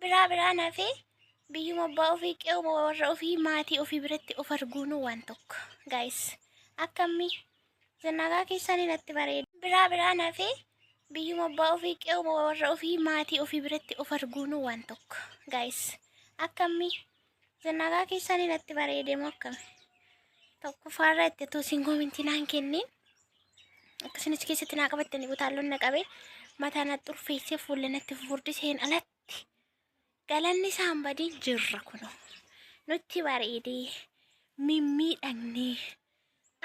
biraa nafe biyyuma abbaa ofii qe'uma warra ofii maatii ofii biratti of arguunu waan tokko guys akkamii zannagaa keessanii natti bareeda biraa nafe biyyuma abbaa ofii qe'uma warra ofii maatii ofii biratti of arguunu waan tokko guys akkamii zannagaa keessanii natti bareede moo akkami tokko faarra itti tuusin goomintinaan kennin akkasinis keessatti naa qabattanii butaalloon na qabe mataa na xurfeessee fuula natti furdiseen alatti galanni isaan badiin jirra kuno nutti bareedee mimmiidhagnee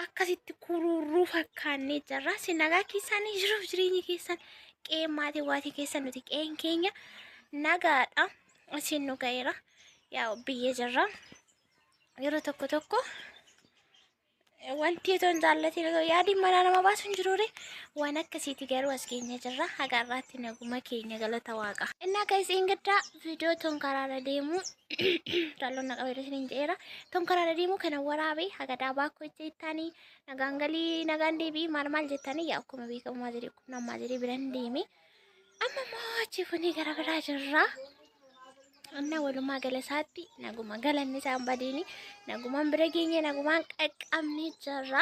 akkasitti kururruu fakkaannee jirra sinagaa keessanii jiruuf jireenyi keessan qe'ee maatii waatii keessan nuti qe'een keenya nagaadha isin nu ga'eera yaa biyyee jirra yeroo tokko wanti ton jaallatiin yaadi mana nama baasun jiruure waan akkasiiti garuu as keenya jirra hagaarraatti naguma keenya galata waaqa innaa kaisiin gaddaa viidiyoo ton karaara deemu taalloon na qabeera isiniin jedheera ton karaara deemu kana waraabee hagadaa baakoo jettanii nagaan deebii maal jettanii yaa akkuma beekamu maazirii biran deeme amma moochi funii gara biraa jirra anna walumaa galasaatti naguma galanni isaan badiini nagumaan bira geenye nagumaan qaqqabni jirra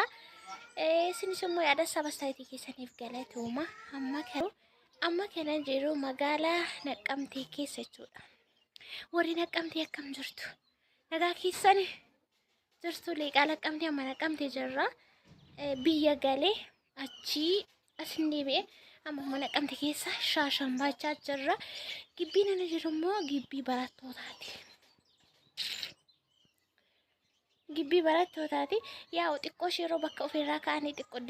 isinis immoo yaada sabastaayitii keessaniif galatooma amma kana jiru magaalaa Naqqamtee keessa jechuudha warri Naqqamtee akkam jirtu nagaa keessani jirtu leeqaa Naqqamtee amma Naqqamtee jirra biyya galee achii asin deebi'e amma Naqqamtee keessa shaashan baachaa jirra gibbiin ana jiru immoo gibbii barattootaati yaa xiqqoo yeroo bakka ofirraa ka'anii xiqqoo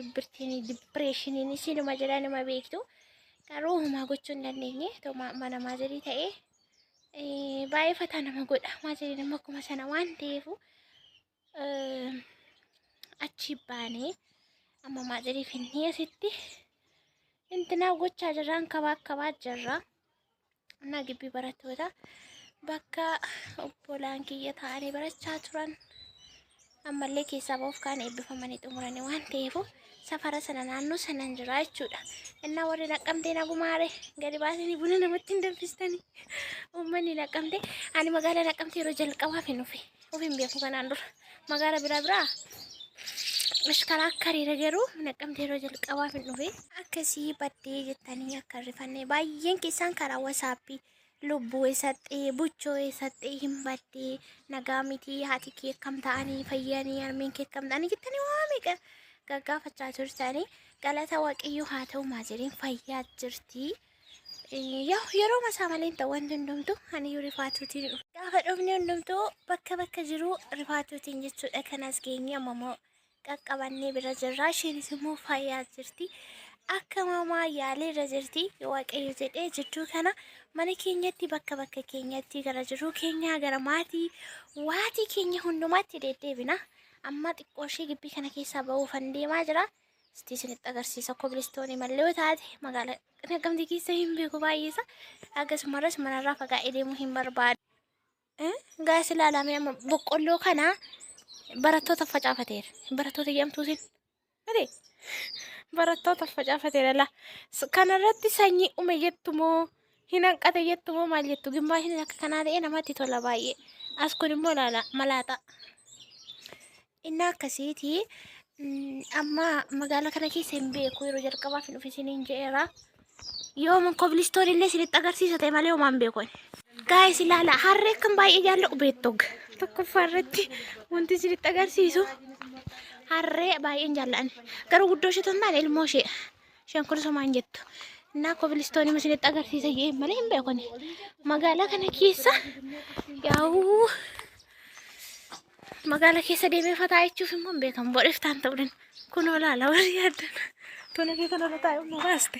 dipireeshiniin isinuma jedhanuma beektu garuu homaa gochuu hin dandeenye mana maazirii ta'ee baay'ee fataa nama godha maaziriin immoo akkuma sana waan ta'eefu achi baanee amma maazirii finnee asitti intinaa gochaa jirraan kabaa jirra na gibbii barattoota bakka obbolaan kiyya ta'anii barachaa turan ammallee keessaa ba'uuf kaan eebbifamanii xumuranii waan ta'eefu safara sana naannoo sanan jira jechuudha innaa warri Naqqamtee nagumaare gadi baasanii buna namatti hin danfistanii uummanni Naqqamtee ani magaalaa Naqqamtee yeroo jalqabaaf hin dhufe ofiin beeku kanaan dura magaala biraa ishkaraakkareera garuu Naqqamtee yeroo jalqabaaf hin dhufe akkasii baddee jettanii akka rifannee baay'een keessaan karaa wasaappii lubbuu eessattee buchoo eessattee hin baddee nagaa miti haati kee akkam ta'anii fayyanii harmeen kee akkam ta'anii jettanii waame gaggaafachaa turtanii galata waaqayyoo haa ta'u maaziriin fayyaa jirti yeroo masaa malee ta'u wanti hundumtu ani rifaatuutiin gaafa dhufne hundumtuu bakka jiru rifaatuutiin jechuudha kanas geenye ammoo qaqqabannee bira jirra isheenis immoo fayyaa jirti akka mamaa yaalee irra jirti waaqayyo jedhee jidduu kana mana keenyatti bakka keenyatti gara jiruu keenya gara maatii waatii keenya hundumaatti deddeebina amma xiqqoo ishee gibbii kana keessaa ba'uuf deemaa jira isti isinitti agarsiisa kobilistoonii mallee yoo taate magaalaa Naqqamtee keessa hin beeku baay'eesa akkasumas manarraa fagaa'ee deemuu hin barbaadu gaas ilaalamee amma boqqolloo kana barattoota facaafateera barattoota jedhamtuusin barattoota facaafateera la kanarratti sanyii ume jettumoo hin hanqate jettumoo maal jettu gimmaashin akka kanaa ta'e namatti tola baay'ee as kun immoo laala malaaxa inni akkasiiti amma magaalaa kana keessa hin beeku yeroo jalqabaaf hin dhufe isiniin jedheera yooma kobilistoon illee isinitti agarsiisa ta'e malee homaan beekon gaa'is ilaala harree kan baay'ee jaalladhu beettog tokkoffaarratti wanti isinitti agarsiisu harree baay'een jaalladhan garuu guddoo ishee tontaan ilmoo isheen kun somaan jettu naa kobilistoonii isinitti agarsiisa jee malee hin beekon magaalaa kana keessa yaa'uu magaalaa keessa deemee fataa jechuuf immoo hin beekamu bodhiftaan ta'uudhaan kunoo laala warri yaaddan tona kee kanarra taa'e immoo baaste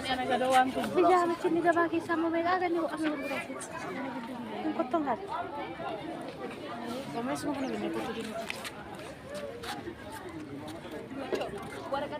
Bijaan achi gabaa keessaa immoo beekaa kan inni boqonnaa gurguraafis. Kun qottoon haadha. Gamas mau kena benda tu jadi. Warga